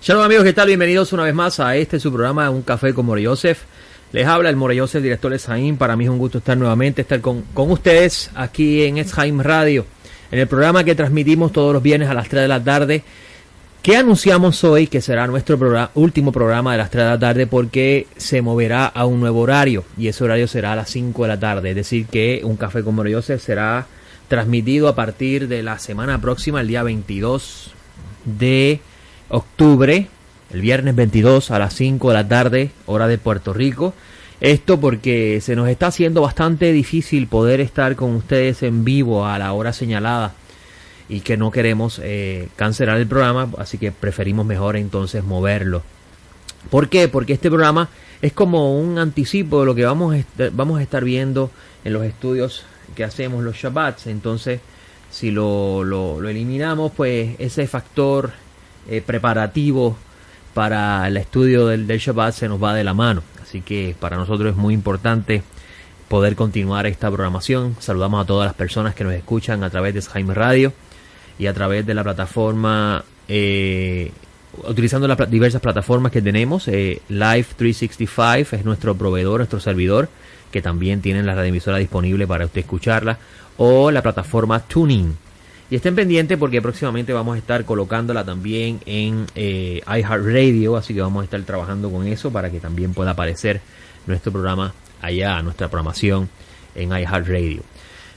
Shalom amigos, ¿qué tal? Bienvenidos una vez más a su programa, Un Café con More Yosef. Les habla el More Yosef, director de Eshaim. Para mí es un gusto estar nuevamente, con ustedes aquí en Eshaim Radio, en el programa que transmitimos todos los viernes a las 3 de la tarde. ¿Qué anunciamos hoy? Que será nuestro último programa de las 3 de la tarde, porque se moverá a un nuevo horario, y ese horario será a las 5 de la tarde. Es decir, que Un Café con More Yosef será transmitido a partir de la semana próxima, el día 22 de octubre, el viernes 22 a las 5 de la tarde, hora de Puerto Rico. Esto porque se nos está haciendo bastante difícil poder estar con ustedes en vivo a la hora señalada, y que no queremos cancelar el programa, así que preferimos mejor entonces moverlo. ¿Por qué? Porque este programa es como un anticipo de lo que vamos a estar viendo en los estudios que hacemos los Shabbats. Entonces, si lo eliminamos, pues ese factor preparativo para el estudio del Shabbat se nos va de la mano. Así que para nosotros es muy importante poder continuar esta programación. Saludamos a todas las personas que nos escuchan a través de Eshaim Radio y a través de la plataforma, utilizando las diversas plataformas que tenemos. Live 365 es nuestro proveedor, nuestro servidor, que también tienen la radioemisora disponible para usted escucharla, o la plataforma Tuning. Y estén pendientes porque próximamente vamos a estar colocándola también en iHeartRadio, así que vamos a estar trabajando con eso para que también pueda aparecer nuestro programa allá, nuestra programación en iHeartRadio,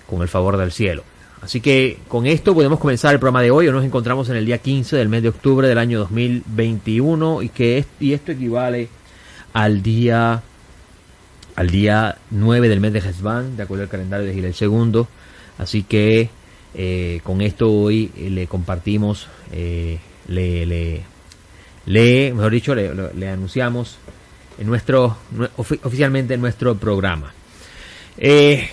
con el favor del cielo. Así que con esto podemos comenzar el programa de hoy. Hoy nos encontramos en el día 15 del mes de octubre del año 2021, y esto equivale al día 9 del mes de Heshvan, de acuerdo al calendario de Gilel II. Así que con esto hoy le compartimos, le anunciamos oficialmente en nuestro programa.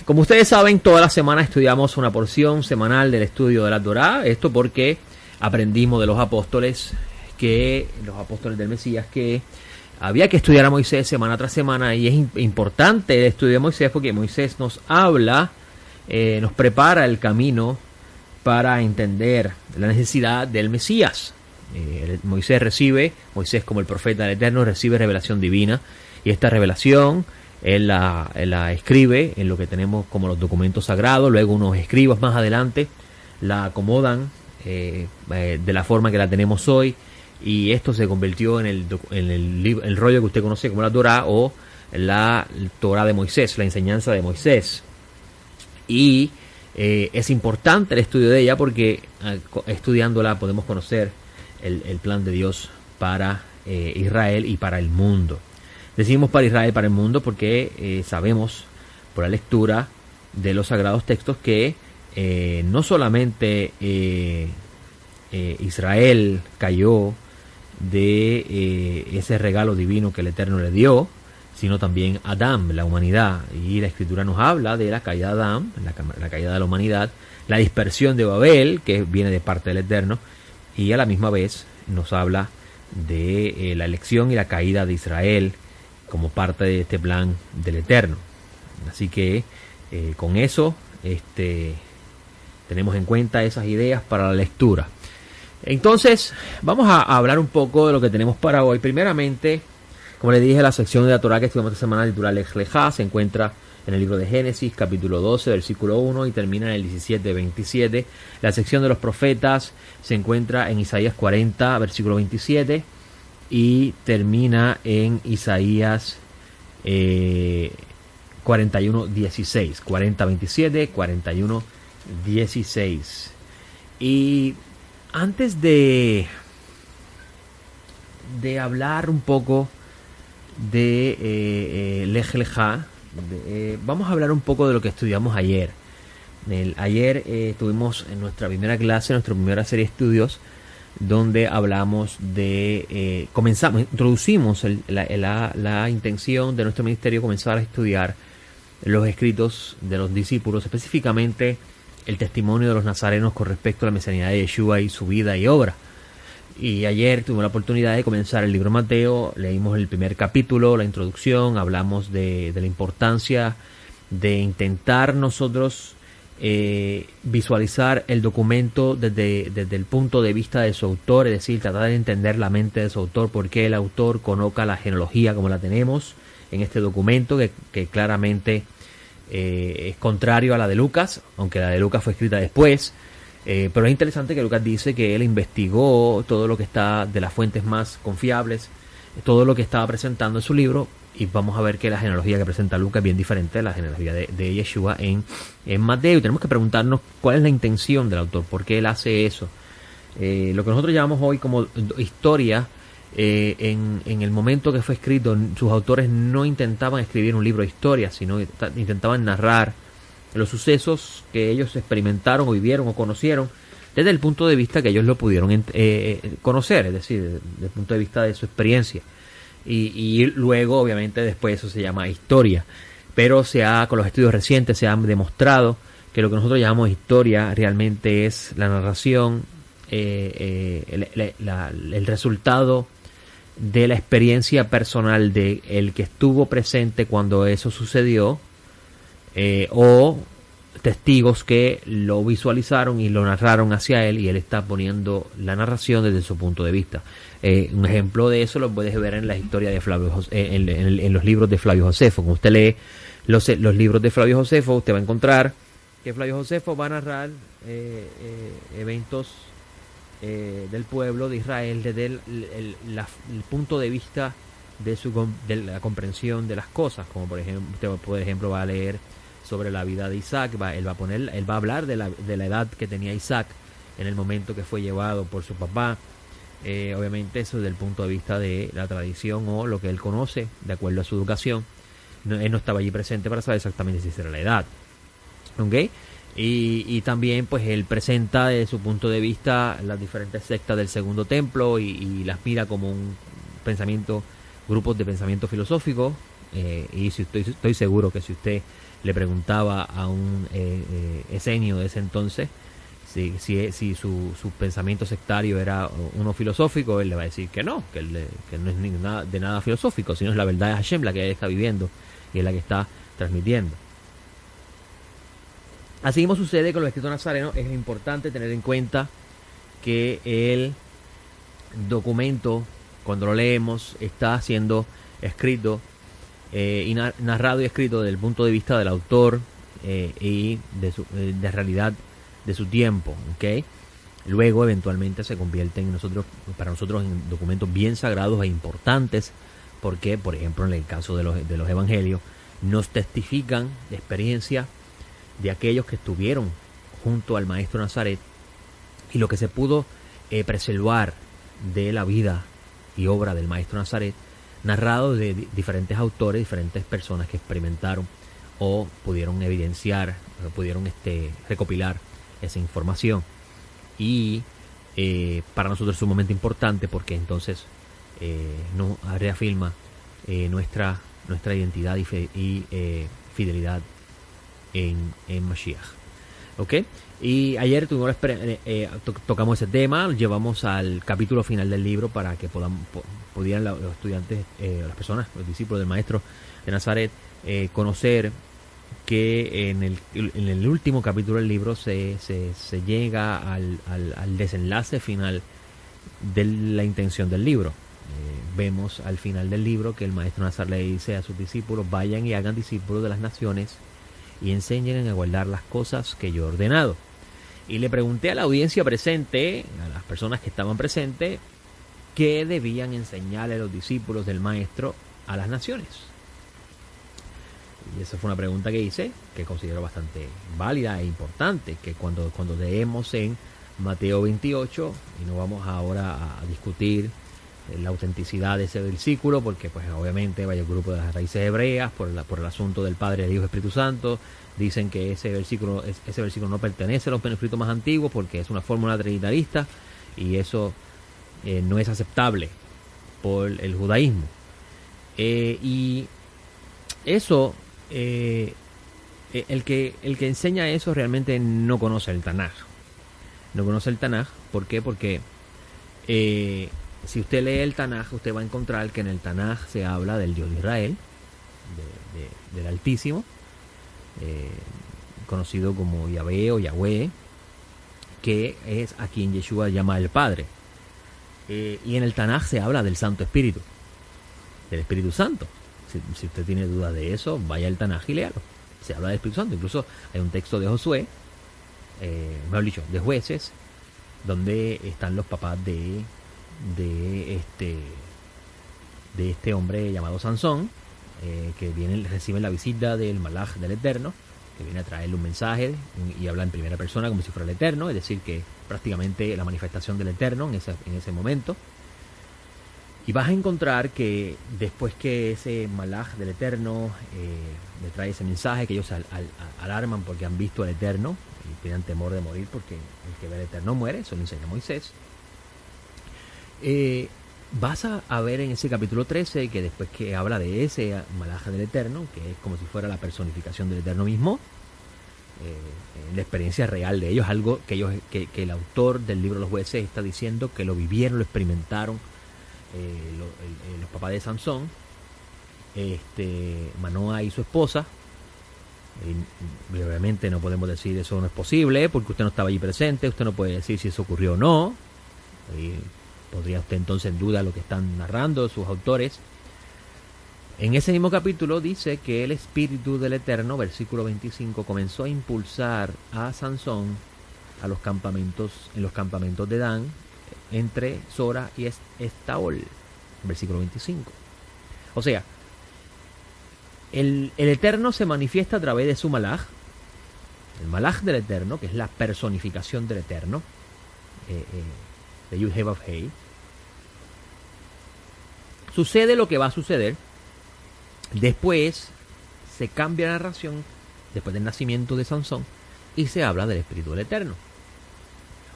Como ustedes saben, toda la semana estudiamos una porción semanal del estudio de la Torá. Esto porque aprendimos de los apóstoles del Mesías, que había que estudiar a Moisés semana tras semana, y es importante el estudio de Moisés porque Moisés nos habla, nos prepara el camino para entender la necesidad del Mesías. Moisés como el profeta del Eterno recibe revelación divina, y esta revelación él la escribe en lo que tenemos como los documentos sagrados. Luego unos escribas más adelante la acomodan de la forma que la tenemos hoy, y esto se convirtió en el rollo que usted conoce como la Torá, o la Torá de Moisés, la enseñanza de Moisés. Y es importante el estudio de ella porque estudiándola podemos conocer el plan de Dios para Israel y para el mundo. Decimos para Israel y para el mundo porque sabemos por la lectura de los sagrados textos que no solamente Israel cayó de ese regalo divino que el Eterno le dio, sino también Adán, la humanidad. Y la Escritura nos habla de la caída de Adán, la caída de la humanidad, la dispersión de Babel, que viene de parte del Eterno, y a la misma vez nos habla de la elección y la caída de Israel como parte de este plan del Eterno. Así que con eso tenemos en cuenta esas ideas para la lectura. Entonces vamos a hablar un poco de lo que tenemos para hoy. Primeramente, como les dije, la sección de la Torá que estudiamos esta semana, titulada Lech Lejá, se encuentra en el libro de Génesis, capítulo 12, versículo 1, y termina en el 17-27. La sección de los profetas se encuentra en Isaías 40, versículo 27, y termina en Isaías 41-16. 40-27, 41-16. Y antes de hablar un poco de Lech Lejá, vamos a hablar un poco de lo que estudiamos ayer. Ayer tuvimos en nuestra primera clase, nuestra primera serie de estudios, donde hablamos introducimos la intención de nuestro ministerio, comenzar a estudiar los escritos de los discípulos, específicamente el testimonio de los nazarenos con respecto a la mesianidad de Yeshua y su vida y obra. Y ayer tuvimos la oportunidad de comenzar el libro de Mateo, leímos el primer capítulo, la introducción, hablamos de la importancia de intentar nosotros visualizar el documento desde el punto de vista de su autor, es decir, tratar de entender la mente de su autor, por qué el autor coloca la genealogía como la tenemos en este documento, que claramente es contrario a la de Lucas, aunque la de Lucas fue escrita después. Pero es interesante que Lucas dice que él investigó todo lo que está de las fuentes más confiables, todo lo que estaba presentando en su libro, y vamos a ver que la genealogía que presenta Lucas es bien diferente a la genealogía de Yeshua en Mateo. Y tenemos que preguntarnos cuál es la intención del autor, por qué él hace eso. Lo que nosotros llamamos hoy como historia, en el momento que fue escrito, sus autores no intentaban escribir un libro de historia, sino intentaban narrar los sucesos que ellos experimentaron o vivieron o conocieron desde el punto de vista que ellos lo pudieron conocer, es decir, desde el punto de vista de su experiencia. Y luego, obviamente, después eso se llama historia. Pero con los estudios recientes se ha demostrado que lo que nosotros llamamos historia realmente es la narración, el resultado de la experiencia personal de el que estuvo presente cuando eso sucedió, o testigos que lo visualizaron y lo narraron hacia él, y él está poniendo la narración desde su punto de vista. Un ejemplo de eso lo puedes ver en la historia de Flavio en los libros de Flavio Josefo. Cuando usted lee los libros de Flavio Josefo, usted va a encontrar que Flavio Josefo va a narrar eventos del pueblo de Israel desde el punto de vista de la comprensión de las cosas. Como por ejemplo va a leer sobre la vida de Isaac, él va a hablar de la edad que tenía Isaac en el momento que fue llevado por su papá. Obviamente eso desde el punto de vista de la tradición o lo que él conoce de acuerdo a su educación. Él no estaba allí presente para saber exactamente si era la edad, ¿okay? Y también pues él presenta desde su punto de vista las diferentes sectas del Segundo Templo y las mira como un pensamiento, grupos de pensamiento filosófico. Y si estoy seguro que si usted le preguntaba a un esenio de ese entonces si su pensamiento sectario era uno filosófico, él le va a decir que no es de nada filosófico, sino es la verdad de Hashem la que él está viviendo y es la que está transmitiendo. Así mismo sucede con los escritos nazarenos. Es importante tener en cuenta que el documento, cuando lo leemos, está siendo escrito y narrado y escrito desde el punto de vista del autor y de realidad de su tiempo, ¿okay? Luego eventualmente se convierten para nosotros en documentos bien sagrados e importantes, porque por ejemplo en el caso de los evangelios nos testifican de experiencia de aquellos que estuvieron junto al maestro Nazaret y lo que se pudo preservar de la vida y obra del maestro Nazaret, narrado de diferentes autores, diferentes personas que experimentaron o pudieron evidenciar, o pudieron recopilar esa información. Y para nosotros es sumamente importante porque entonces nos reafirma nuestra identidad y fidelidad en Mashiach. ¿Ok? Y ayer tocamos ese tema, llevamos al capítulo final del libro para que pudieran los estudiantes, las personas, los discípulos del maestro de Nazaret, conocer que en el último capítulo del libro se llega al desenlace final de la intención del libro. Vemos al final del libro que el maestro Nazaret le dice a sus discípulos: vayan y hagan discípulos de las naciones y enseñen a guardar las cosas que yo he ordenado. Y le pregunté a la audiencia presente, a las personas que estaban presentes, qué debían enseñarle a los discípulos del maestro a las naciones. Y esa fue una pregunta que hice, que considero bastante válida e importante, que cuando leemos en Mateo 28, y no vamos ahora a discutir la autenticidad de ese versículo, porque pues obviamente vaya el grupo de las raíces hebreas, por el asunto del Padre, el Hijo y Espíritu Santo, dicen que ese versículo no pertenece a los manuscritos más antiguos porque es una fórmula trinitarista y eso no es aceptable por el judaísmo. Y eso, el que enseña eso realmente no conoce el Tanaj. No conoce el Tanaj. ¿Por qué? Porque si usted lee el Tanaj, usted va a encontrar que en el Tanaj se habla del Dios de Israel, del Altísimo, conocido como Yahvé o Yahweh, que es a quien Yeshua llama el Padre. Y en el Tanaj se habla del Santo Espíritu, del Espíritu Santo. Si usted tiene dudas de eso, vaya al Tanaj y léalo. Se habla del Espíritu Santo. Incluso hay un texto de Josué, mejor dicho, de Jueces, donde están los papás de este hombre llamado Sansón, que reciben la visita del Malaj del Eterno, que viene a traerle un mensaje y habla en primera persona como si fuera el Eterno, es decir, que prácticamente la manifestación del Eterno en ese momento. Y vas a encontrar que después que ese Malaj del Eterno le trae ese mensaje, que ellos alarman porque han visto al Eterno y tienen temor de morir porque el que ve al Eterno muere, eso lo enseña Moisés. Vas a ver en ese capítulo 13 que después que habla de ese Malaj del Eterno, que es como si fuera la personificación del Eterno mismo, la experiencia real de ellos, algo que el autor del libro de los Jueces está diciendo que lo vivieron, lo experimentaron los papás de Sansón, Manoah y su esposa. Y obviamente no podemos decir eso no es posible porque usted no estaba allí presente, usted no puede decir si eso ocurrió o no. Y podría usted entonces en duda lo que están narrando sus autores. En ese mismo capítulo dice que el Espíritu del Eterno, versículo 25, comenzó a impulsar a Sansón en los campamentos de Dan, entre Sora y Estaol, versículo 25. O sea, el Eterno se manifiesta a través de su Malaj, el Malaj del Eterno, que es la personificación del Eterno, de Yud Heh Vav Hei. Sucede lo que va a suceder. Después se cambia la narración, después del nacimiento de Sansón, y se habla del Espíritu del Eterno.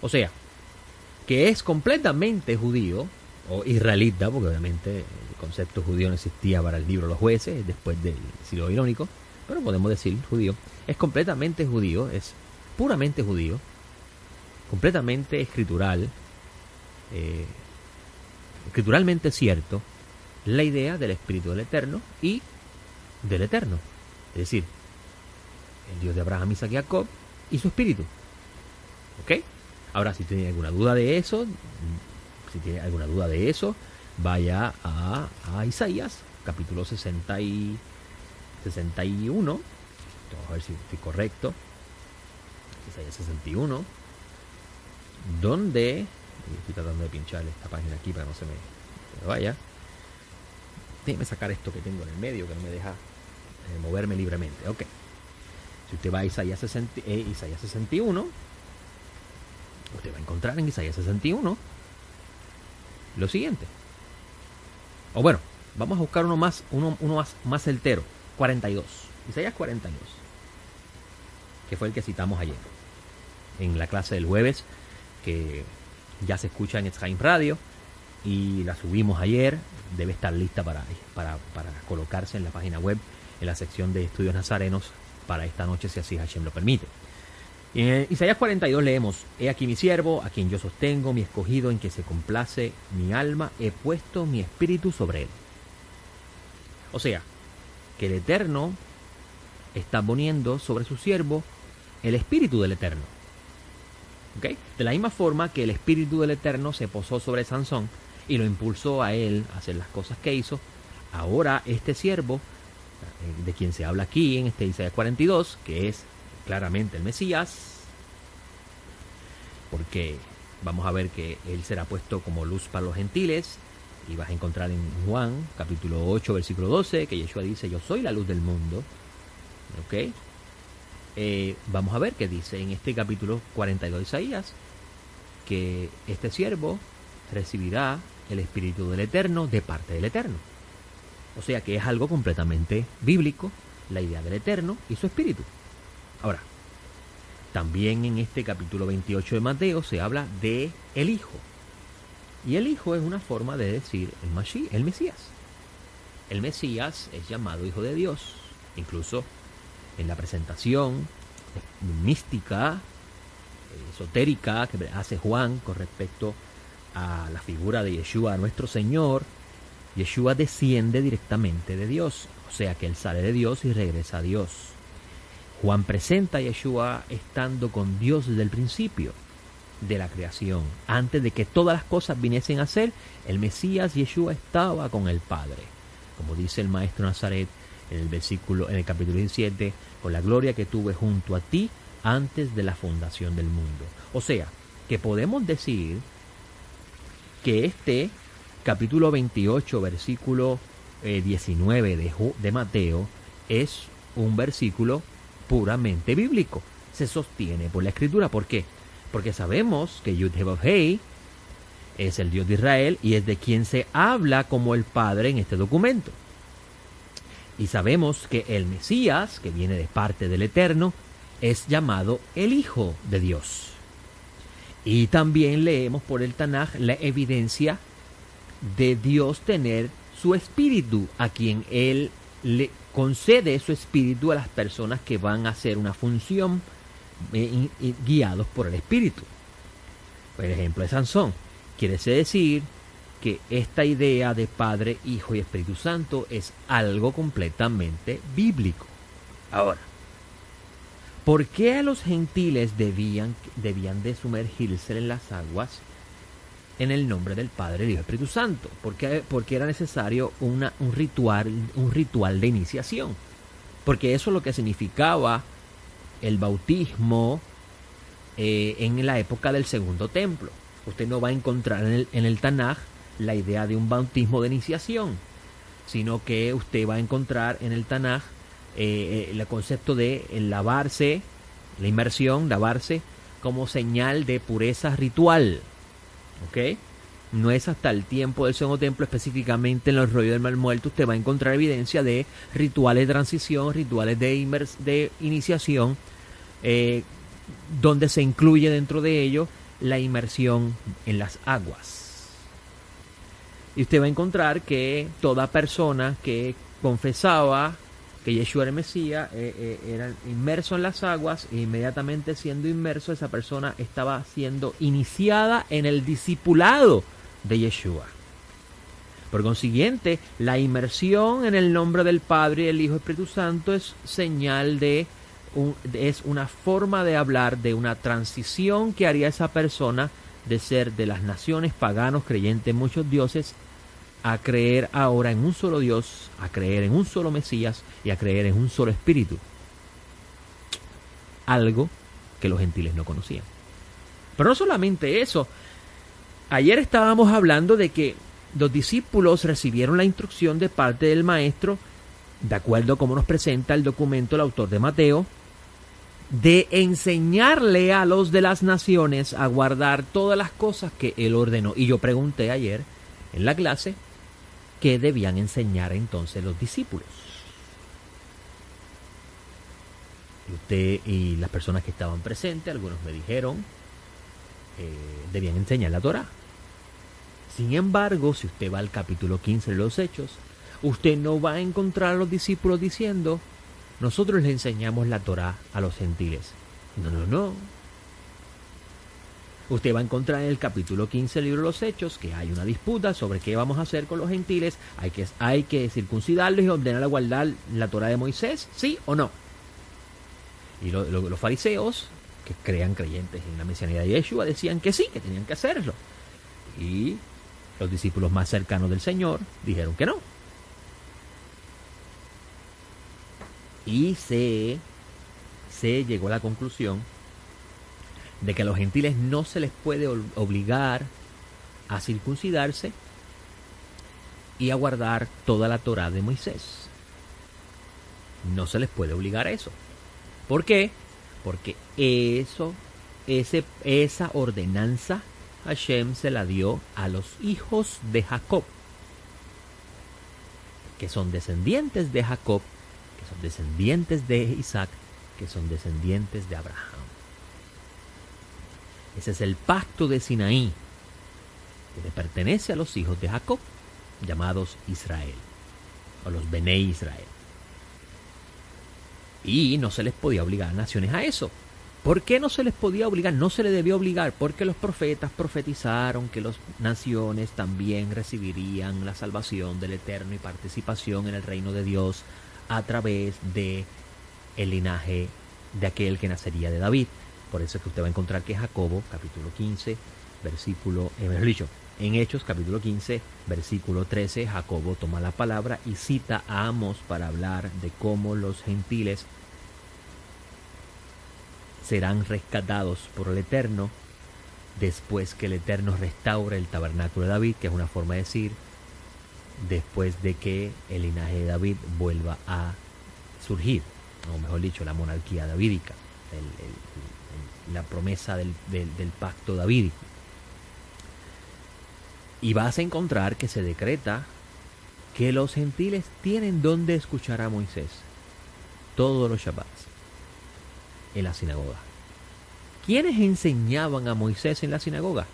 O sea, que es completamente judío, o israelita, porque obviamente el concepto judío no existía para el libro de los Jueces, después del siglo irónico, pero podemos decir judío. Es completamente judío, es puramente judío, completamente escritural, escrituralmente cierto, la idea del Espíritu del Eterno y del Eterno. Es decir, el Dios de Abraham, Isaac y Jacob y su Espíritu. ¿Ok? Ahora, si tiene alguna duda de eso, vaya a Isaías, capítulo 60 y 61. Vamos a ver si estoy correcto. Isaías 61, donde... Estoy tratando de pinchar esta página aquí para que no se me vaya. Déjeme sacar esto que tengo en el medio que no me deja moverme libremente. Ok. Si usted va a Isaías 61, usted va a encontrar en Isaías 61 lo siguiente. O bueno, vamos a buscar uno más certero. 42. Isaías 42. Que fue el que citamos ayer. En la clase del jueves, que ya se escucha en Etz Chaim Radio. Y la subimos ayer. Debe estar lista para colocarse en la página web, en la sección de estudios nazarenos, para esta noche, si así Hashem lo permite. Y en Isaías 42 leemos: He aquí mi siervo, a quien yo sostengo, mi escogido, en que se complace mi alma, he puesto mi espíritu sobre él. O sea, que el Eterno está poniendo sobre su siervo el espíritu del Eterno. ¿Okay? De la misma forma que el espíritu del Eterno se posó sobre Sansón y lo impulsó a él a hacer las cosas que hizo, ahora este siervo, de quien se habla aquí en este Isaías 42, que es claramente el Mesías, porque vamos a ver que él será puesto como luz para los gentiles, y vas a encontrar en Juan capítulo 8 versículo 12 que Yeshua dice: yo soy la luz del mundo. ¿Ok? Vamos a ver que dice en este capítulo 42 de Isaías que este siervo recibirá el Espíritu del Eterno de parte del Eterno. O sea que es algo completamente bíblico, la idea del Eterno y su Espíritu. Ahora, también en este capítulo 28 de Mateo se habla de el Hijo. Y el Hijo es una forma de decir el Mesías. El Mesías es llamado Hijo de Dios. Incluso en la presentación mística, esotérica que hace Juan con respecto a la figura de Yeshua, nuestro Señor, Yeshua desciende directamente de Dios. O sea que Él sale de Dios y regresa a Dios. Juan presenta a Yeshua estando con Dios desde el principio de la creación. Antes de que todas las cosas viniesen a ser, el Mesías Yeshua estaba con el Padre. Como dice el maestro Nazaret en el capítulo 17, con la gloria que tuve junto a ti antes de la fundación del mundo. O sea, que podemos decir que este capítulo 28, versículo 19 de Mateo, es un versículo puramente bíblico. Se sostiene por la Escritura. ¿Por qué? Porque sabemos que Yud-Heh-Vav-Heh es el Dios de Israel y es de quien se habla como el Padre en este documento. Y sabemos que el Mesías, que viene de parte del Eterno, es llamado el Hijo de Dios. Y también leemos por el Tanaj la evidencia de Dios tener su espíritu, a quien Él le concede su espíritu a las personas que van a hacer una función guiados por el espíritu. Por ejemplo, de Sansón. Quiere decir que esta idea de Padre, Hijo y Espíritu Santo es algo completamente bíblico. Ahora, ¿por qué los gentiles debían de sumergirse en las aguas en el nombre del Padre, Hijo y Espíritu Santo? Porque era necesario un ritual de iniciación. Porque eso es lo que significaba el bautismo en la época del Segundo Templo. Usted no va a encontrar en el Tanaj la idea de un bautismo de iniciación, sino que usted va a encontrar en el Tanaj el concepto de lavarse, la inmersión, lavarse como señal de pureza ritual. ¿Ok? No es hasta el tiempo del Segundo Templo, específicamente en los rollos del Mar Muerto, usted va a encontrar evidencia de rituales de transición, rituales de iniciación, donde se incluye dentro de ello la inmersión en las aguas. Y usted va a encontrar que toda persona que confesaba que Yeshua era el Mesías era inmerso en las aguas, e inmediatamente siendo inmerso, esa persona estaba siendo iniciada en el discipulado de Yeshua. Por consiguiente, la inmersión en el nombre del Padre, el Hijo y el Espíritu Santo es señal es una forma de hablar de una transición que haría esa persona de ser de las naciones paganos creyentes en muchos dioses a creer ahora en un solo Dios, a creer en un solo Mesías y a creer en un solo Espíritu. Algo que los gentiles no conocían. Pero no solamente eso. Ayer estábamos hablando de que los discípulos recibieron la instrucción de parte del Maestro, de acuerdo a cómo nos presenta el documento el autor de Mateo, de enseñarle a los de las naciones a guardar todas las cosas que Él ordenó. Y yo pregunté ayer en la clase, ¿qué debían enseñar entonces los discípulos? Usted y las personas que estaban presentes, algunos me dijeron, debían enseñar la Torá. Sin embargo, si usted va al capítulo 15 de los Hechos, usted no va a encontrar a los discípulos diciendo, nosotros les enseñamos la Torá a los gentiles. No. Usted va a encontrar en el capítulo 15 del libro de los Hechos que hay una disputa sobre qué vamos a hacer con los gentiles. Hay que circuncidarlos y ordenar a guardar la Torá de Moisés, ¿sí o no? Y los fariseos, que crean creyentes en la mesianidad de Yeshua, decían que sí, que tenían que hacerlo. Y los discípulos más cercanos del Señor dijeron que no. Y se llegó a la conclusión de que a los gentiles no se les puede obligar a circuncidarse y a guardar toda la Torá de Moisés. No se les puede obligar a eso. ¿Por qué? Porque esa ordenanza Hashem se la dio a los hijos de Jacob, que son descendientes de Jacob, que son descendientes de Isaac, que son descendientes de Abraham. Ese es el pacto de Sinaí, que le pertenece a los hijos de Jacob, llamados Israel, o los Benei Israel. Y no se les podía obligar a naciones a eso. ¿Por qué no se les podía obligar? No se les debió obligar, porque los profetas profetizaron que las naciones también recibirían la salvación del Eterno y participación en el reino de Dios a través de el linaje de aquel que nacería de David. Por eso es que usted va a encontrar que Jacobo, capítulo 15, versículo, mejor dicho, en Hechos, capítulo 15, versículo 13, Jacobo toma la palabra y cita a Amós para hablar de cómo los gentiles serán rescatados por el Eterno después que el Eterno restaure el tabernáculo de David, que es una forma de decir, después de que el linaje de David vuelva a surgir, o mejor dicho, la monarquía davídica, la promesa del pacto davídico. Y vas a encontrar que se decreta que los gentiles tienen donde escuchar a Moisés todos los Shabbats, en la sinagoga. ¿Quiénes enseñaban a Moisés en la sinagoga?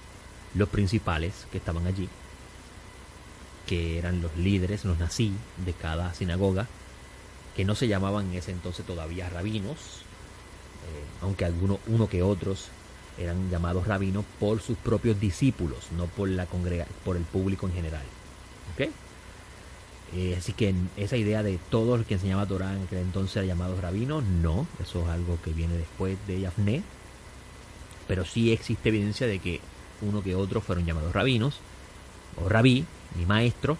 Los principales que estaban allí, que eran los líderes, los nazí de cada sinagoga, que no se llamaban en ese entonces todavía rabinos, aunque uno que otros eran llamados rabinos por sus propios discípulos, no por por el público en general. ¿Okay? Así que esa idea de todos los que enseñaban Torah en aquel entonces eran llamados rabinos, no, eso es algo que viene después de Yavné, pero sí existe evidencia de que uno que otro fueron llamados rabinos, o rabí, mi maestro,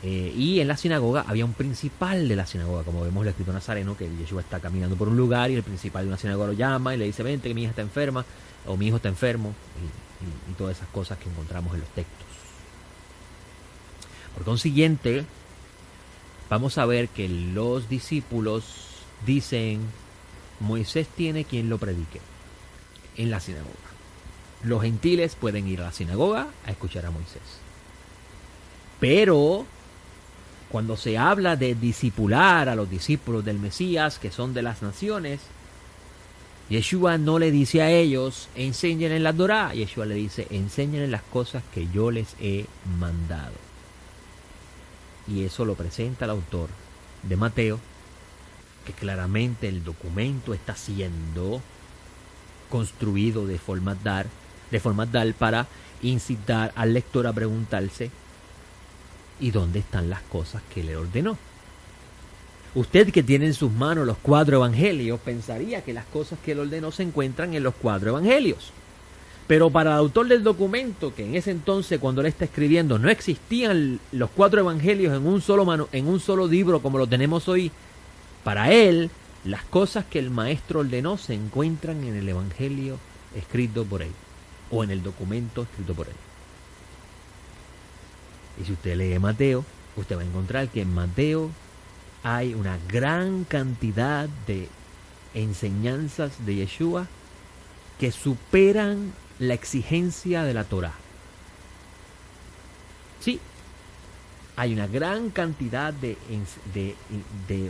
y en la sinagoga había un principal de la sinagoga, como vemos el escrito nazareno, que Yeshua está caminando por un lugar y el principal de una sinagoga lo llama y le dice, vente que mi hija está enferma, o mi hijo está enfermo, y todas esas cosas que encontramos en los textos. Por consiguiente, vamos a ver que los discípulos dicen, Moisés tiene quien lo predique en la sinagoga. Los gentiles pueden ir a la sinagoga a escuchar a Moisés. Pero cuando se habla de discipular a los discípulos del Mesías, que son de las naciones, Yeshua no le dice a ellos, enséñenles la Torá. Yeshua le dice, enséñenles las cosas que yo les he mandado. Y eso lo presenta el autor de Mateo, que claramente el documento está siendo construido de forma tal para incitar al lector a preguntarse, ¿y dónde están las cosas que le ordenó? Usted que tiene en sus manos los 4 evangelios pensaría que las cosas que él ordenó se encuentran en los 4 evangelios. Pero para el autor del documento, que en ese entonces cuando él está escribiendo no existían los 4 evangelios en un solo libro como lo tenemos hoy, para él las cosas que el maestro ordenó se encuentran en el evangelio escrito por él, o en el documento escrito por él. Y si usted lee Mateo, usted va a encontrar que en Mateo hay una gran cantidad de enseñanzas de Yeshua que superan la exigencia de la Torá. Sí, hay una gran cantidad de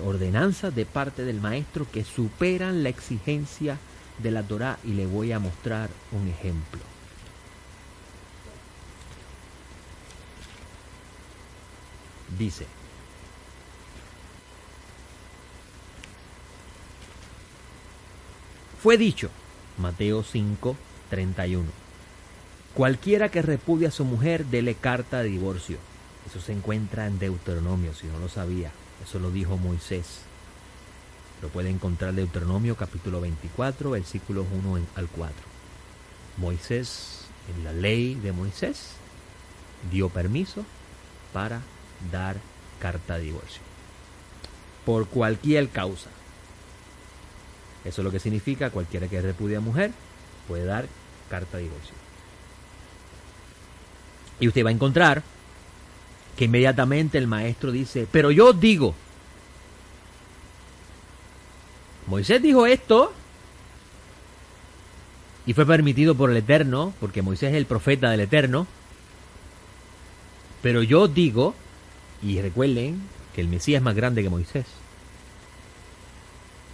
ordenanzas de parte del maestro que superan la exigencia de la Torá, y le voy a mostrar un ejemplo. Dice, fue dicho, Mateo 5:31, cualquiera que repudie a su mujer, dele carta de divorcio. Eso se encuentra en Deuteronomio, si no lo sabía. Eso lo dijo Moisés. Lo puede encontrar en Deuteronomio capítulo 24, versículos 1 al 4. Moisés, en la ley de Moisés, dio permiso para dar carta de divorcio por cualquier causa. Eso es lo que significa cualquiera que repudie a mujer puede dar carta de divorcio. Y usted va a encontrar que inmediatamente el maestro dice, pero yo digo, Moisés dijo esto y fue permitido por el Eterno, porque Moisés es el profeta del Eterno, pero yo digo, y recuerden que el Mesías es más grande que Moisés,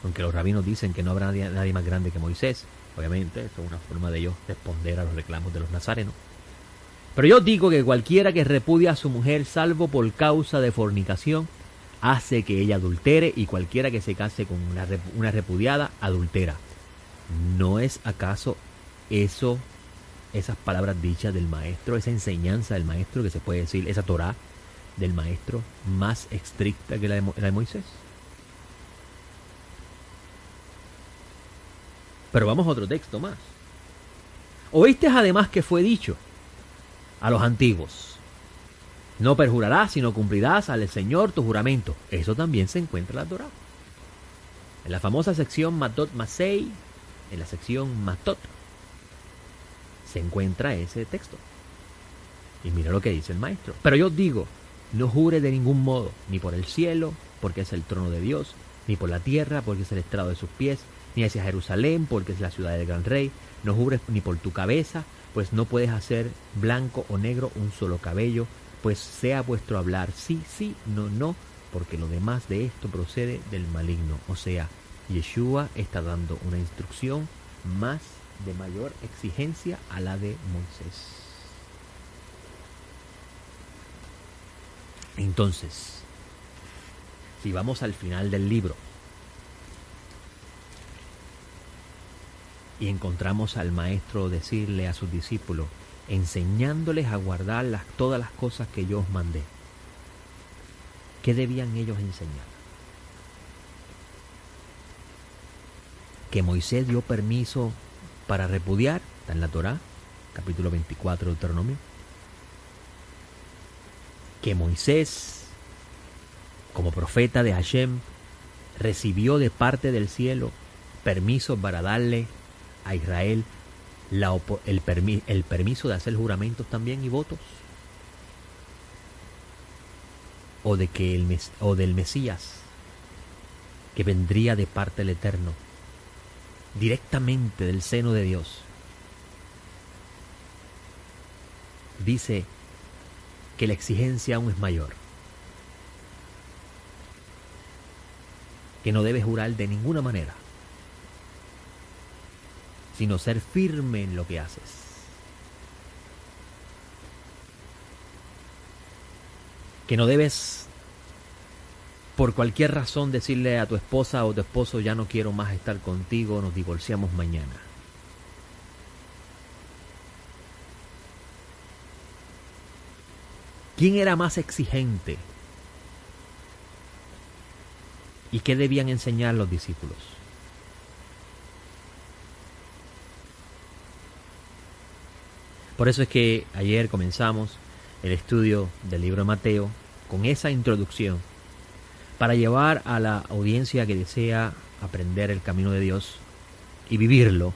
aunque los rabinos dicen que no habrá nadie más grande que Moisés. Obviamente, esto es una forma de ellos responder a los reclamos de los nazarenos. Pero yo digo que cualquiera que repudia a su mujer, salvo por causa de fornicación, hace que ella adultere, y cualquiera que se case con una repudiada, adultera. ¿No es acaso eso, esas palabras dichas del maestro, esa enseñanza del maestro, que se puede decir, esa Torá del maestro, más estricta que la de Moisés? Pero vamos a otro texto más. Oíste además que fue dicho a los antiguos: no perjurarás, sino cumplirás al Señor tu juramento. Eso también se encuentra en la Torá. En la famosa sección Matot Masei, en la sección Matot, se encuentra ese texto. Y mira lo que dice el maestro. Pero yo digo, no jure de ningún modo, ni por el cielo, porque es el trono de Dios, ni por la tierra, porque es el estrado de sus pies, ni hacia Jerusalén, porque es la ciudad del gran rey. No jures ni por tu cabeza, pues no puedes hacer blanco o negro un solo cabello, pues sea vuestro hablar sí, sí, no, no, porque lo demás de esto procede del maligno. O sea, Yeshua está dando una instrucción más de mayor exigencia a la de Moisés. Entonces, si vamos al final del libro y encontramos al maestro decirle a sus discípulos, enseñándoles a guardar todas las cosas que yo os mandé, ¿qué debían ellos enseñar? Que Moisés dio permiso para repudiar, está en la Torá, capítulo 24 de Deuteronomio. Que Moisés, como profeta de Hashem, recibió de parte del cielo permiso para darle a Israel el permiso de hacer juramentos también y votos. O del Mesías, que vendría de parte del Eterno, directamente del seno de Dios. Dice que la exigencia aún es mayor. Que no debes jurar de ninguna manera, sino ser firme en lo que haces. Que no debes, por cualquier razón, decirle a tu esposa o tu esposo, ya no quiero más estar contigo, nos divorciamos mañana. ¿Quién era más exigente? ¿Y qué debían enseñar los discípulos? Por eso es que ayer comenzamos el estudio del libro de Mateo con esa introducción, para llevar a la audiencia que desea aprender el camino de Dios y vivirlo,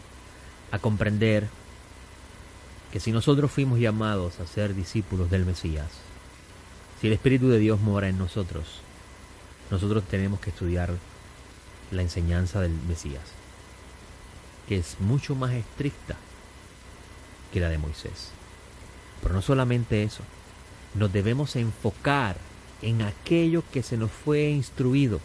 a comprender que si nosotros fuimos llamados a ser discípulos del Mesías, si el Espíritu de Dios mora en nosotros, nosotros tenemos que estudiar la enseñanza del Mesías, que es mucho más estricta que la de Moisés. Pero no solamente eso, nos debemos enfocar en aquello que se nos fue instruido,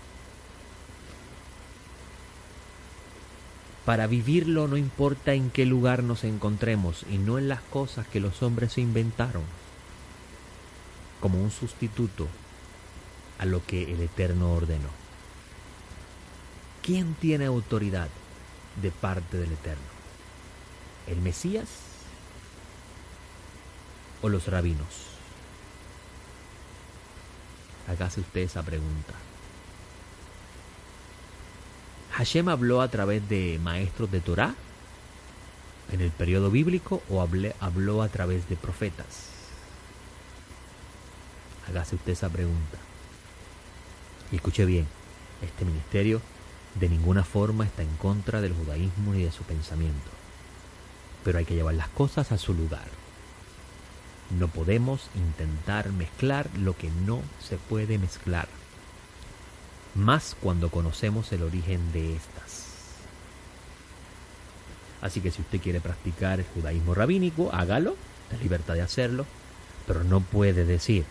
para vivirlo no importa en qué lugar nos encontremos, y no en las cosas que los hombres se inventaron como un sustituto a lo que el Eterno ordenó. ¿Quién tiene autoridad de parte del Eterno? ¿El Mesías o los rabinos? Hágase usted esa pregunta. ¿Hashem habló a través de maestros de Torá en el periodo bíblico o habló a través de profetas? Hágase usted esa pregunta. Y escuche bien, este ministerio de ninguna forma está en contra del judaísmo ni de su pensamiento. Pero hay que llevar las cosas a su lugar. No podemos intentar mezclar lo que no se puede mezclar, más cuando conocemos el origen de estas. Así que si usted quiere practicar el judaísmo rabínico, hágalo, la libertad de hacerlo, pero no puede decir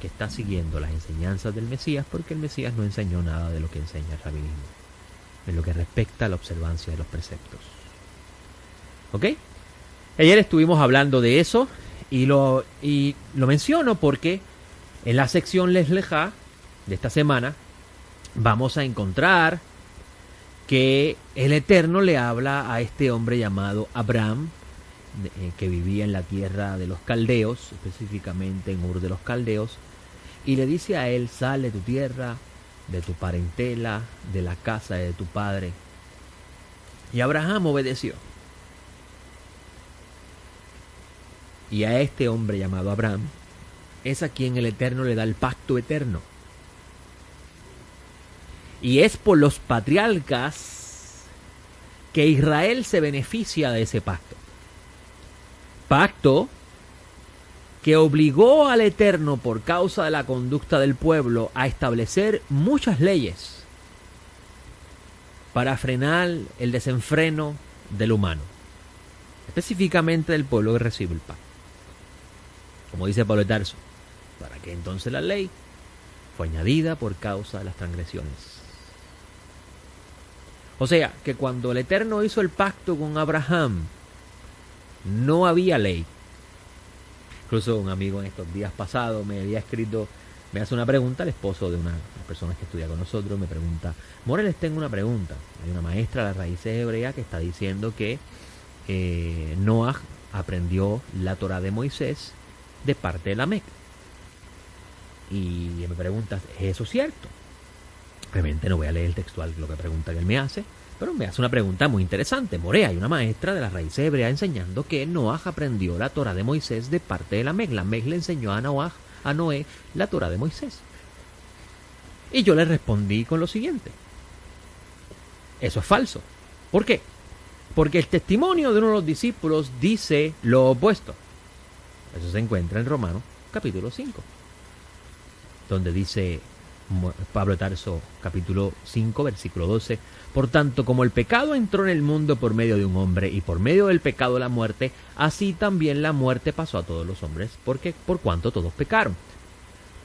que está siguiendo las enseñanzas del Mesías, porque el Mesías no enseñó nada de lo que enseña el rabinismo, en lo que respecta a la observancia de los preceptos. ¿Ok? Ayer estuvimos hablando de eso y lo menciono porque en la sección Les Lejá de esta semana vamos a encontrar que el Eterno le habla a este hombre llamado Abraham, que vivía en la tierra de los caldeos, específicamente en Ur de los Caldeos, y le dice a él: sal de tu tierra, de tu parentela, de la casa de tu padre, Y Abraham obedeció. Y a este hombre llamado Abraham es a quien el Eterno le da el pacto eterno. Y es por los patriarcas que Israel se beneficia de ese pacto. Pacto que obligó al Eterno, por causa de la conducta del pueblo, a establecer muchas leyes para frenar el desenfreno del humano, específicamente del pueblo que recibe el pacto. Como dice Pablo de Tarso, para que entonces la ley fue añadida por causa de las transgresiones. O sea, que cuando el Eterno hizo el pacto con Abraham, no había ley. Incluso un amigo en estos días pasados me había escrito, me hace una pregunta, el esposo de una persona que estudia con nosotros, me pregunta: More, les tengo una pregunta. Hay una maestra de las raíces hebreas que está diciendo que Noah aprendió la Torá de Moisés de parte de Lamec. Y me pregunta: ¿es eso cierto? Obviamente no voy a leer el textual lo que pregunta que él me hace, pero me hace una pregunta muy interesante. More, hay una maestra de las raíces hebreas enseñando que Noah aprendió la Torá de Moisés de parte de Lamec. Lamec le enseñó a Noé la Torá de Moisés. Y yo le respondí con lo siguiente: eso es falso. ¿Por qué? Porque el testimonio de uno de los discípulos dice lo opuesto. Eso se encuentra en Romanos capítulo 5, donde dice Pablo de Tarso, capítulo 5, versículo 12: por tanto, como el pecado entró en el mundo por medio de un hombre, y por medio del pecado la muerte, así también la muerte pasó a todos los hombres, porque por cuanto todos pecaron.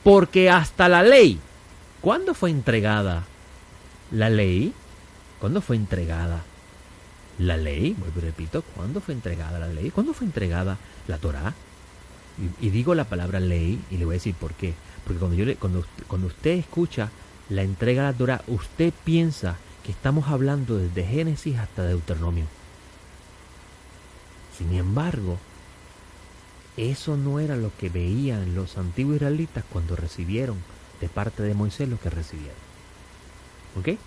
Porque hasta la ley, ¿cuándo fue entregada la ley? ¿Cuándo fue entregada la ley? Vuelvo y repito, ¿cuándo fue entregada la ley? ¿Cuándo fue entregada la Torá? Y digo la palabra ley, y le voy a decir por qué. Porque cuando usted escucha la entrega de la Torá, usted piensa que estamos hablando desde Génesis hasta Deuteronomio. Sin embargo, eso no era lo que veían los antiguos israelitas cuando recibieron de parte de Moisés lo que recibieron. ¿Ok?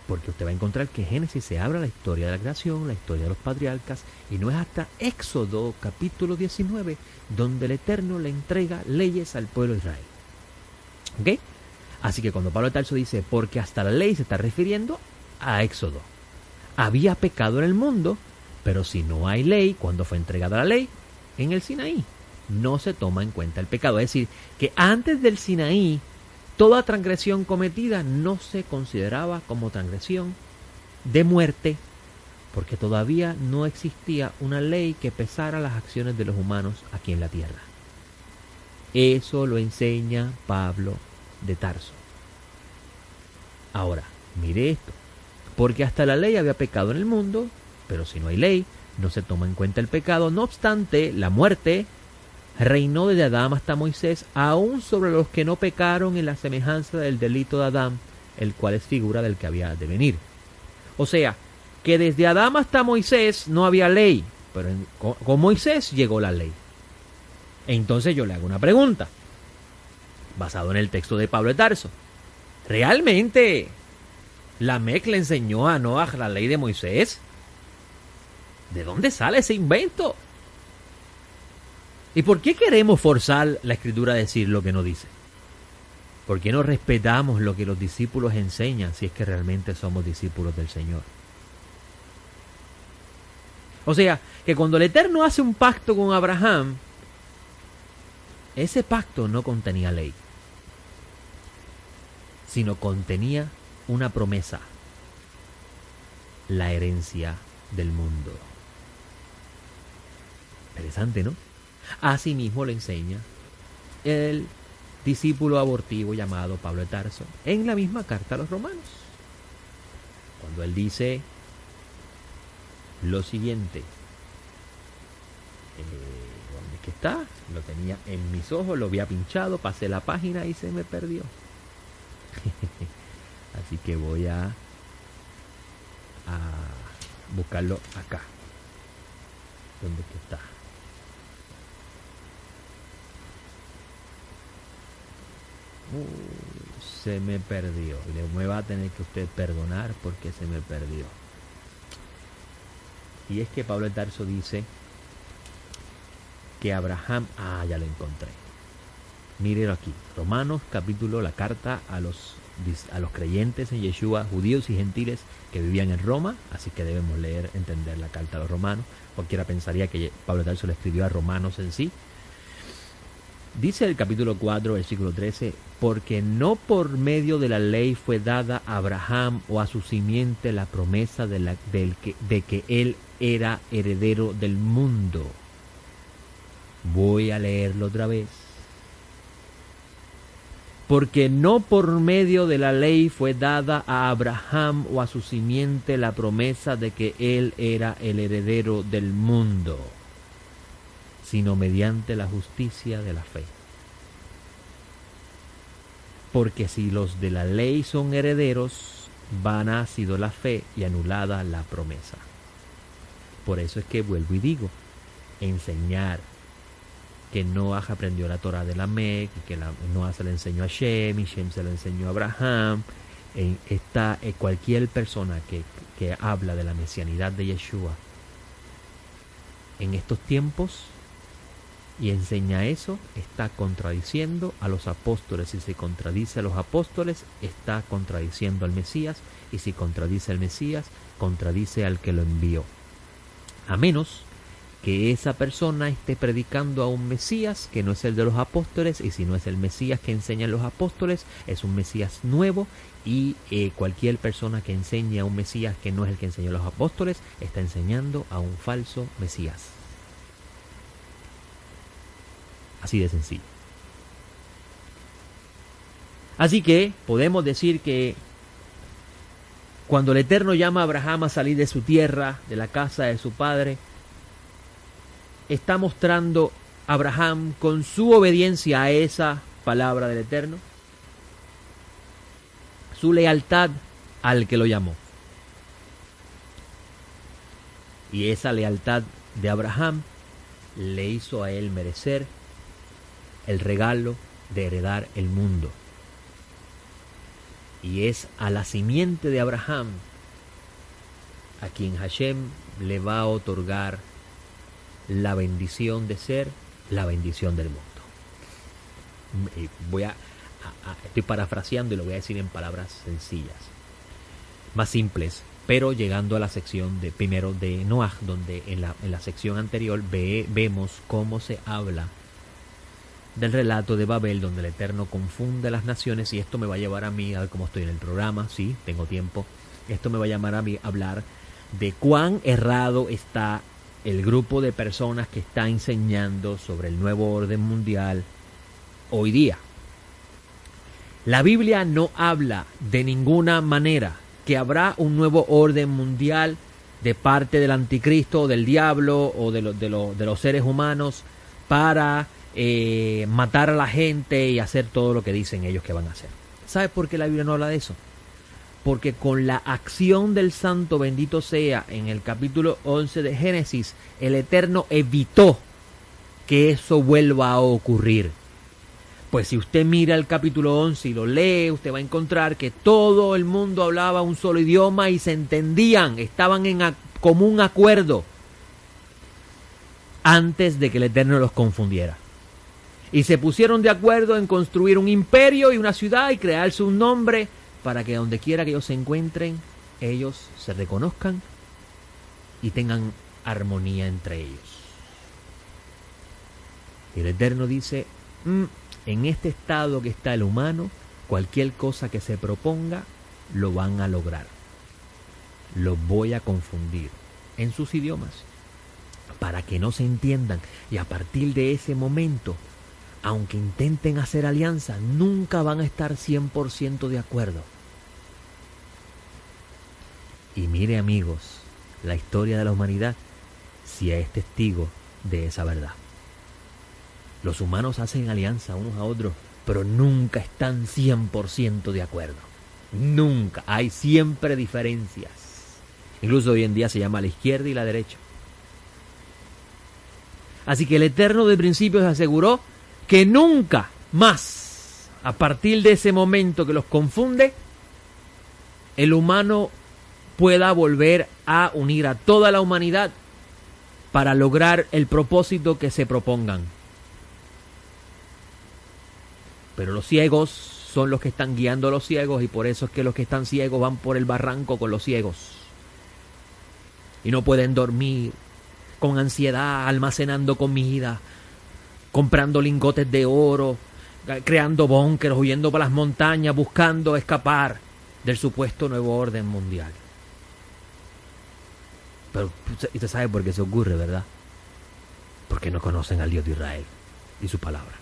Porque usted va a encontrar que en Génesis se habla la historia de la creación, la historia de los patriarcas, y no es hasta Éxodo capítulo 19 donde el Eterno le entrega leyes al pueblo de Israel. ¿Ok? Así que cuando Pablo de Tarso dice porque hasta la ley, se está refiriendo a Éxodo. Había pecado en el mundo, pero si no hay ley, ¿cuándo fue entregada la ley? En el Sinaí. No se toma en cuenta el pecado. Es decir, que antes del Sinaí, toda transgresión cometida no se consideraba como transgresión de muerte, porque todavía no existía una ley que pesara las acciones de los humanos aquí en la tierra. Eso lo enseña Pablo de Tarso. Ahora, mire esto: porque hasta la ley había pecado en el mundo, pero si no hay ley, no se toma en cuenta el pecado. No obstante, la muerte reinó desde Adán hasta Moisés, aún sobre los que no pecaron, en la semejanza del delito de Adán, el cual es figura del que había de venir. O sea, que desde Adán hasta Moisés no había ley, pero con Moisés llegó la ley. Entonces yo le hago una pregunta, basado en el texto de Pablo de Tarso: ¿realmente Lamec le enseñó a Noah la ley de Moisés? ¿De dónde sale ese invento? ¿Y por qué queremos forzar la Escritura a decir lo que no dice? ¿Por qué no respetamos lo que los discípulos enseñan si es que realmente somos discípulos del Señor? O sea, que cuando el Eterno hace un pacto con Abraham, ese pacto no contenía ley, sino contenía una promesa: la herencia del mundo. Interesante, ¿no? Asimismo lo enseña el discípulo abortivo llamado Pablo de Tarso en la misma carta a los romanos, cuando él dice lo siguiente. ¿Dónde es que está? Lo tenía en mis ojos, lo había pinchado, pasé la página y se me perdió. Así que voy a buscarlo acá. ¿Dónde es que está? Se me perdió. Me va a tener que usted perdonar porque se me perdió. Y es que Pablo de Tarso dice que Abraham... ya lo encontré. Mírenlo aquí. Romanos capítulo, la carta a los creyentes en Yeshua, judíos y gentiles que vivían en Roma. Así que debemos leer, entender la carta a los romanos. Cualquiera pensaría que Pablo de Tarso le escribió a romanos en sí. Dice el capítulo 4, versículo 13, porque no por medio de la ley fue dada a Abraham o a su simiente la promesa de que él era heredero del mundo. Voy a leerlo otra vez. Porque no por medio de la ley fue dada a Abraham o a su simiente la promesa de que él era el heredero del mundo, sino mediante la justicia de la fe. Porque si los de la ley son herederos, vana ha sido la fe y anulada la promesa. Por eso es que vuelvo y digo, enseñar que Noah aprendió la Torah de Lamec, que Noah se le enseñó a Shem y Shem se lo enseñó a Abraham. Cualquier persona que habla de la mesianidad de Yeshua en estos tiempos y enseña eso, está contradiciendo a los apóstoles. Si se contradice a los apóstoles, está contradiciendo al Mesías, y si contradice al Mesías, contradice al que lo envió. A menos que esa persona esté predicando a un Mesías que no es el de los apóstoles, y si no es el Mesías que enseñan los apóstoles, es un Mesías nuevo, y cualquier persona que enseñe a un Mesías que no es el que enseñó los apóstoles, está enseñando a un falso Mesías. Así de sencillo. Así que podemos decir que cuando el Eterno llama a Abraham a salir de su tierra, de la casa de su padre, está mostrando a Abraham con su obediencia a esa palabra del Eterno, su lealtad al que lo llamó. Y esa lealtad de Abraham le hizo a él merecer el regalo de heredar el mundo. Y es a la simiente de Abraham a quien Hashem le va a otorgar la bendición de ser la bendición del mundo. Estoy parafraseando y lo voy a decir en palabras sencillas, más simples, pero llegando a la sección primero de Noah, donde en la sección anterior vemos cómo se habla del relato de Babel, donde el Eterno confunde las naciones. Y esto me va a llevar a mí, a ver cómo estoy en el programa, sí, tengo tiempo, esto me va a llamar a mí a hablar de cuán errado está el grupo de personas que está enseñando sobre el nuevo orden mundial hoy día. La Biblia no habla de ninguna manera que habrá un nuevo orden mundial de parte del anticristo, del diablo o de los seres humanos para matar a la gente y hacer todo lo que dicen ellos que van a hacer. ¿Sabe por qué la Biblia no habla de eso? Porque con la acción del Santo bendito sea en el capítulo 11 de Génesis, el Eterno evitó que eso vuelva a ocurrir. Pues si usted mira el capítulo 11 y lo lee, usted va a encontrar que todo el mundo hablaba un solo idioma y se entendían, estaban en común acuerdo antes de que el Eterno los confundiera. Y se pusieron de acuerdo en construir un imperio y una ciudad y crearse un nombre para que donde quiera que ellos se encuentren, ellos se reconozcan y tengan armonía entre ellos. Y el Eterno dice, en este estado que está el humano, cualquier cosa que se proponga, lo van a lograr. Los voy a confundir en sus idiomas para que no se entiendan. Y a partir de ese momento, aunque intenten hacer alianza, nunca van a estar 100% de acuerdo. Y mire, amigos, la historia de la humanidad sí es testigo de esa verdad. Los humanos hacen alianza unos a otros, pero nunca están 100% de acuerdo. Nunca. Hay siempre diferencias. Incluso hoy en día se llama la izquierda y la derecha. Así que el Eterno de principio se aseguró que nunca más, a partir de ese momento que los confunde, el humano pueda volver a unir a toda la humanidad para lograr el propósito que se propongan. Pero los ciegos son los que están guiando a los ciegos, y por eso es que los que están ciegos van por el barranco con los ciegos. Y no pueden dormir, con ansiedad, almacenando comida, comprando lingotes de oro, creando búnkeres, huyendo para las montañas, buscando escapar del supuesto nuevo orden mundial. Pero usted sabe por qué se ocurre, ¿verdad? Porque no conocen al Dios de Israel y su palabra.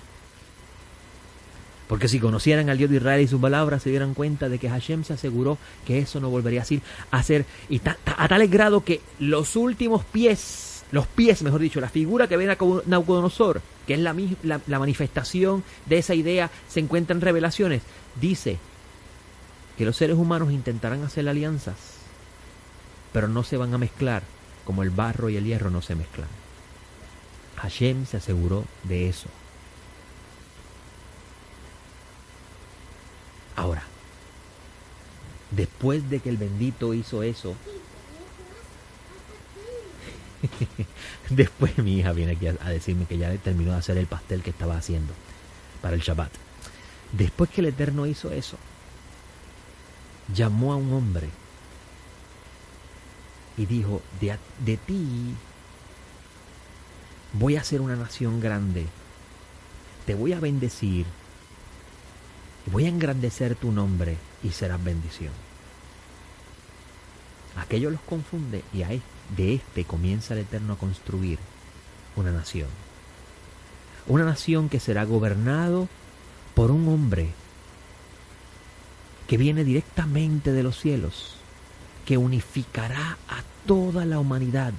Porque si conocieran al Dios de Israel y su palabra, se dieran cuenta de que Hashem se aseguró que eso no volvería a ser, y a tal grado que los últimos pies, mejor dicho, la figura que ven a Nabucodonosor, que es la manifestación de esa idea, se encuentra en Revelaciones, dice que los seres humanos intentarán hacer alianzas, pero no se van a mezclar como el barro y el hierro no se mezclan. Hashem se aseguró de eso. Ahora, después de que el bendito hizo eso, después mi hija viene aquí a decirme que ya terminó de hacer el pastel que estaba haciendo para el Shabbat. Después que el Eterno hizo eso, llamó a un hombre y dijo, de ti voy a hacer una nación grande, te voy a bendecir, voy a engrandecer tu nombre y serás bendición. Aquello los confunde y de este comienza el Eterno a construir una nación. Una nación que será gobernado por un hombre que viene directamente de los cielos, que unificará a toda la humanidad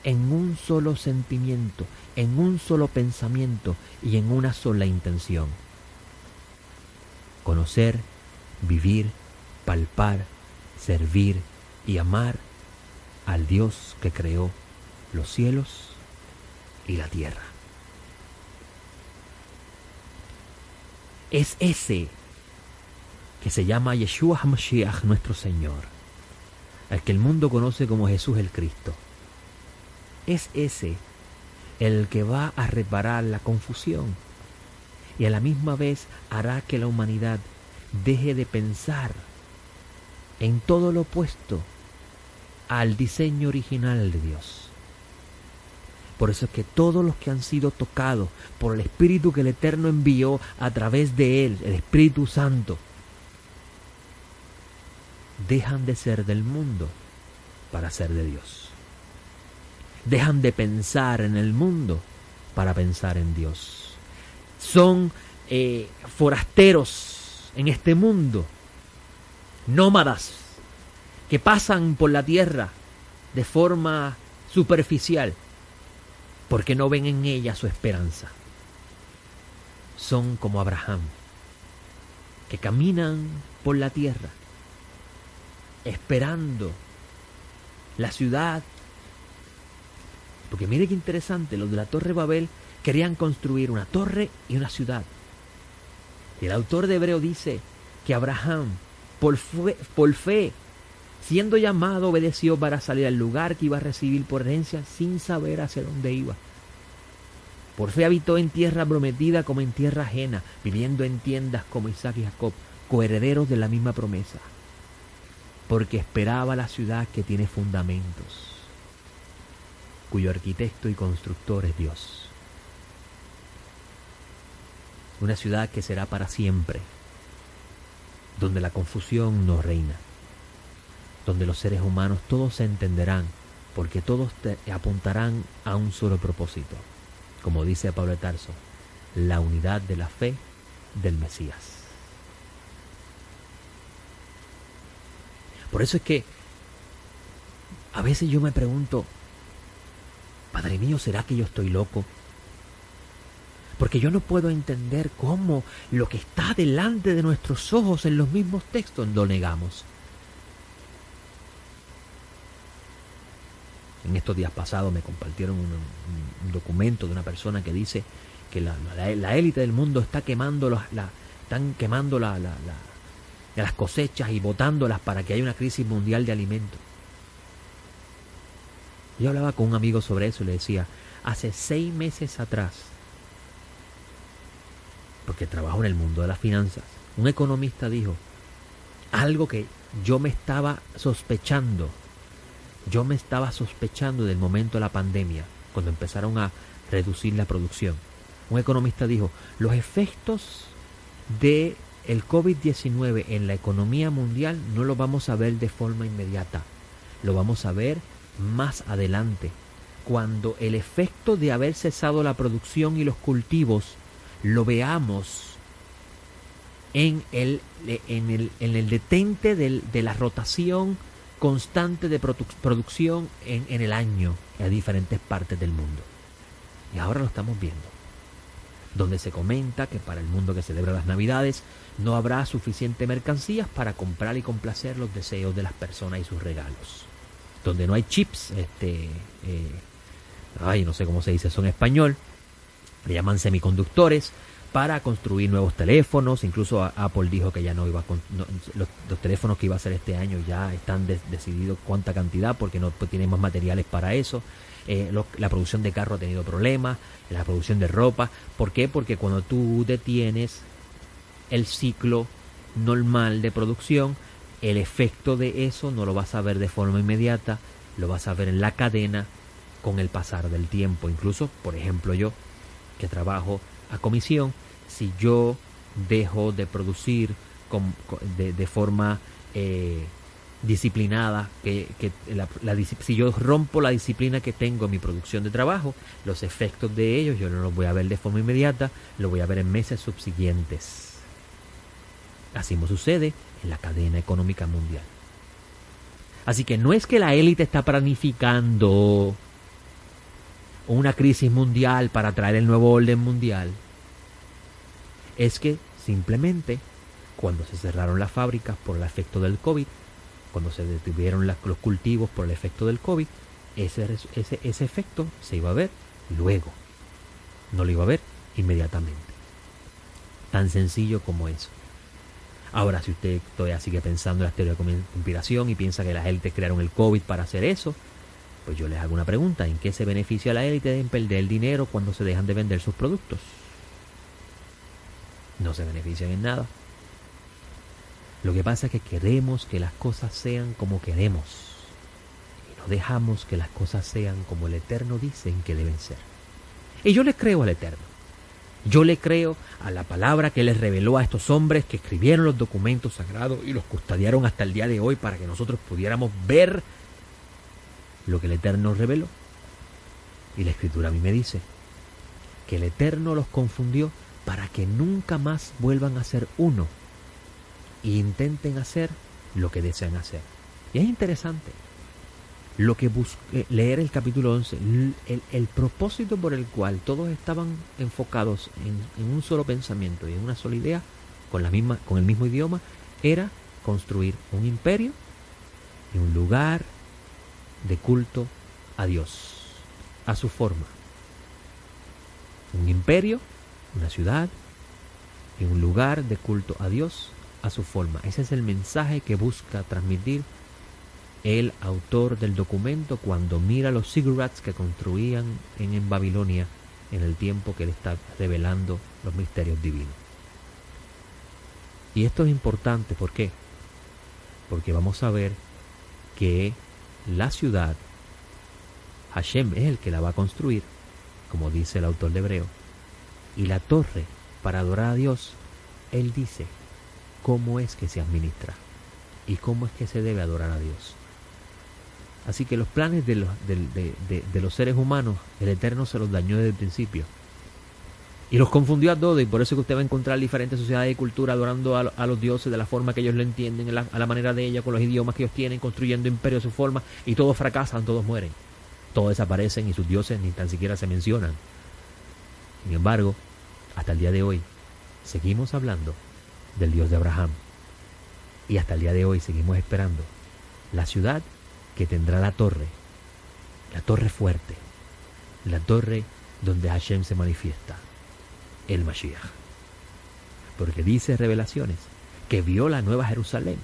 en un solo sentimiento, en un solo pensamiento y en una sola intención. Conocer, vivir, palpar, servir y amar al Dios que creó los cielos y la tierra. Es ese que se llama Yeshua HaMashiach, nuestro Señor, al que el mundo conoce como Jesús el Cristo. Es ese el que va a reparar la confusión y a la misma vez hará que la humanidad deje de pensar en todo lo opuesto al diseño original de Dios. Por eso es que todos los que han sido tocados por el Espíritu que el Eterno envió a través de Él, el Espíritu Santo, dejan de ser del mundo para ser de Dios. Dejan de pensar en el mundo para pensar en Dios. Son forasteros en este mundo, nómadas, que pasan por la tierra de forma superficial, porque no ven en ella su esperanza. Son como Abraham, que caminan por la tierra, esperando la ciudad. Porque mire qué interesante, los de la Torre Babel querían construir una torre y una ciudad. Y el autor de Hebreo dice que Abraham, por fe, siendo llamado, obedeció para salir al lugar que iba a recibir por herencia sin saber hacia dónde iba. Por fe habitó en tierra prometida como en tierra ajena, viviendo en tiendas como Isaac y Jacob, coherederos de la misma promesa, porque esperaba la ciudad que tiene fundamentos, cuyo arquitecto y constructor es Dios. Una ciudad que será para siempre, donde la confusión no reina, donde los seres humanos todos se entenderán, porque todos apuntarán a un solo propósito, como dice Pablo de Tarso, la unidad de la fe del Mesías. Por eso es que a veces yo me pregunto, Padre mío, ¿será que yo estoy loco? Porque yo no puedo entender cómo lo que está delante de nuestros ojos en los mismos textos lo negamos. En estos días pasados me compartieron un documento de una persona que dice que la élite del mundo está quemando están quemando las cosechas y botándolas para que haya una crisis mundial de alimentos. Yo hablaba con un amigo sobre eso y le decía, hace 6 meses atrás, porque trabajo en el mundo de las finanzas, un economista dijo algo que yo me estaba sospechando. Yo me estaba sospechando del momento de la pandemia, cuando empezaron a reducir la producción. Un economista dijo, los efectos del COVID-19 en la economía mundial no lo vamos a ver de forma inmediata. Lo vamos a ver más adelante, cuando el efecto de haber cesado la producción y los cultivos lo veamos en el detente de la rotación constante de producción en el año en diferentes partes del mundo. Y ahora lo estamos viendo, donde se comenta que para el mundo que celebra las Navidades no habrá suficiente mercancías para comprar y complacer los deseos de las personas y sus regalos. Donde no hay chips, no sé cómo se dice eso en español, le llaman semiconductores, para construir nuevos teléfonos. Incluso Apple dijo que ya no iba los teléfonos que iba a hacer este año ya están decididos cuánta cantidad, porque no tienen más materiales para eso. La producción de carro ha tenido problemas, la producción de ropa. ¿Por qué? Porque cuando tú detienes el ciclo normal de producción, el efecto de eso no lo vas a ver de forma inmediata, lo vas a ver en la cadena con el pasar del tiempo. Incluso, por ejemplo, yo que trabajo a comisión, si yo dejo de producir de forma disciplinada, si yo rompo la disciplina que tengo en mi producción de trabajo, los efectos de ellos yo no los voy a ver de forma inmediata, los voy a ver en meses subsiguientes. Así mismo sucede en la cadena económica mundial. Así que no es que la élite está planificando una crisis mundial para traer el nuevo orden mundial. Es que simplemente cuando se cerraron las fábricas por el efecto del COVID, cuando se detuvieron los cultivos por el efecto del COVID, ese efecto se iba a ver luego. No lo iba a ver inmediatamente. Tan sencillo como eso. Ahora, si usted todavía sigue pensando en la teoría de conspiración y piensa que las élites crearon el COVID para hacer eso, pues yo les hago una pregunta. ¿En qué se beneficia la élite en perder dinero cuando se dejan de vender sus productos? No se benefician en nada. Lo que pasa es que queremos que las cosas sean como queremos y no dejamos que las cosas sean como el Eterno dice que deben ser. Y yo le creo al Eterno. Yo le creo a la palabra que les reveló a estos hombres que escribieron los documentos sagrados y los custodiaron hasta el día de hoy para que nosotros pudiéramos ver lo que el Eterno reveló. Y la Escritura a mí me dice que el Eterno los confundió para que nunca más vuelvan a ser uno e intenten hacer lo que desean hacer. Y es interesante lo que leer el capítulo 11, el propósito por el cual todos estaban enfocados en un solo pensamiento y en una sola idea, con el mismo idioma, era construir un imperio y un lugar de culto a Dios, a su forma. Un imperio, una ciudad y un lugar de culto a Dios a su forma. Ese es el mensaje que busca transmitir el autor del documento cuando mira los ziggurats que construían en Babilonia en el tiempo que él está revelando los misterios divinos. Y esto es importante, ¿por qué? Porque vamos a ver que la ciudad, Hashem es el que la va a construir, como dice el autor de Hebreo, y la torre para adorar a Dios, él dice cómo es que se administra y cómo es que se debe adorar a Dios. Así que los planes de los seres humanos, el Eterno se los dañó desde el principio. Y los confundió a todos, y por eso es que usted va a encontrar diferentes sociedades y culturas adorando a los dioses de la forma que ellos lo entienden, a la manera de ellos, con los idiomas que ellos tienen, construyendo imperios a su forma, y todos fracasan, todos mueren. Todos desaparecen y sus dioses ni tan siquiera se mencionan. Sin embargo, hasta el día de hoy, seguimos hablando del Dios de Abraham. Y hasta el día de hoy seguimos esperando la ciudad que tendrá la torre fuerte, la torre donde Hashem se manifiesta, el Mashiach. Porque dice Revelaciones que vio la nueva Jerusalén,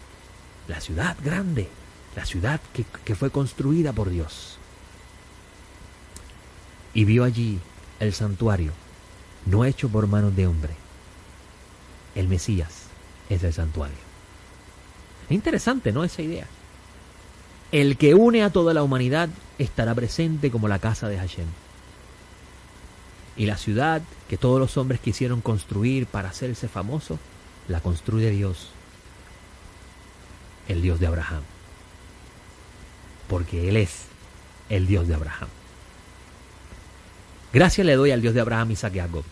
la ciudad grande, la ciudad que fue construida por Dios. y vio allí el santuario, no hecho por manos de hombre. El Mesías es el santuario. Es interesante, ¿no? Esa idea. El que une a toda la humanidad estará presente como la casa de Hashem. Y la ciudad que todos los hombres quisieron construir para hacerse famosos, la construye Dios, el Dios de Abraham. Porque Él es el Dios de Abraham. Gracias le doy al Dios de Abraham, Isaac y Jacob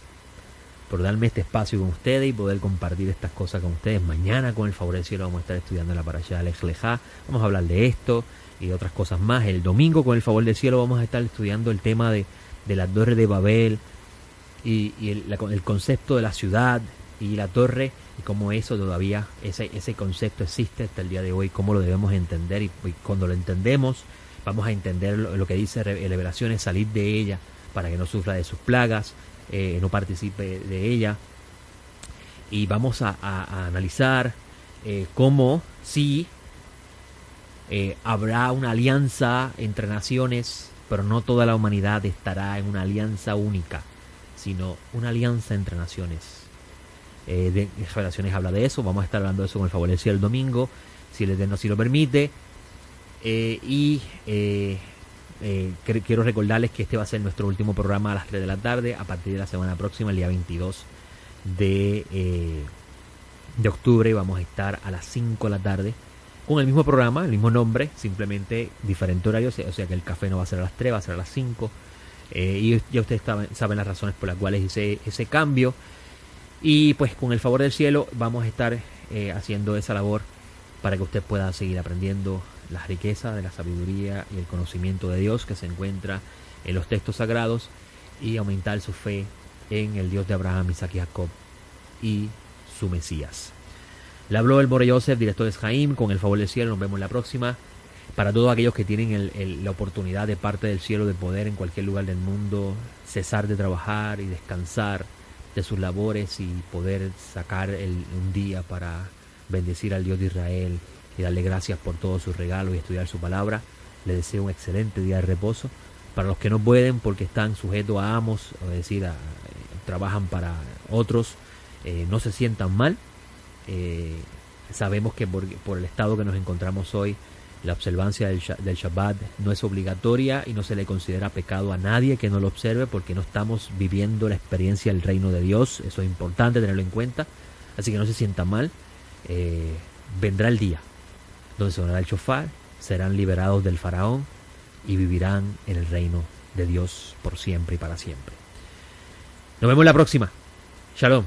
por darme este espacio con ustedes y poder compartir estas cosas con ustedes. Mañana, con el favor del cielo, vamos a estar estudiando la parashá de Lej Lejá. Vamos a hablar de esto y de otras cosas más. El domingo, con el favor del cielo, vamos a estar estudiando el tema de la torre de Babel y el concepto de la ciudad y la torre, y cómo eso todavía, ese concepto existe hasta el día de hoy, cómo lo debemos entender, y cuando lo entendemos vamos a entender lo que dice Revelaciones, salir de ella para que no sufra de sus plagas, no participe de ella, y vamos a analizar cómo si habrá una alianza entre naciones, pero no toda la humanidad estará en una alianza única, sino una alianza entre naciones. De Revelaciones habla de eso. Vamos a estar hablando de eso con el favor del cielo el domingo, si el Eterno así lo permite. Quiero recordarles que este va a ser nuestro último programa a las 3 de la tarde. A partir de la semana próxima, el día 22 de octubre, vamos a estar a las 5 de la tarde con el mismo programa, el mismo nombre, simplemente diferente horario. O sea que el café no va a ser a las 3, va a ser a las 5. Y ya ustedes saben las razones por las cuales hice ese cambio. Y pues con el favor del cielo vamos a estar haciendo esa labor para que usted pueda seguir aprendiendo las riquezas de la sabiduría y el conocimiento de Dios que se encuentra en los textos sagrados, y aumentar su fe en el Dios de Abraham, Isaac y Jacob y su Mesías. Le habló el More Yosef, director de Jaim, con el favor del cielo. Nos vemos en la próxima. Para todos aquellos que tienen la oportunidad de parte del cielo de poder en cualquier lugar del mundo cesar de trabajar y descansar de sus labores y poder sacar un día para bendecir al Dios de Israel y darle gracias por todos sus regalos y estudiar su palabra, les deseo un excelente día de reposo. Para los que no pueden porque están sujetos a amos, es decir, trabajan para otros, no se sientan mal. Sabemos que por el estado que nos encontramos hoy, la observancia del Shabbat no es obligatoria y no se le considera pecado a nadie que no lo observe, porque no estamos viviendo la experiencia del reino de Dios. Eso es importante tenerlo en cuenta. Así que no se sientan mal. Vendrá el día donde sonará el shofar, serán liberados del faraón y vivirán en el reino de Dios por siempre y para siempre. Nos vemos la próxima. Shalom.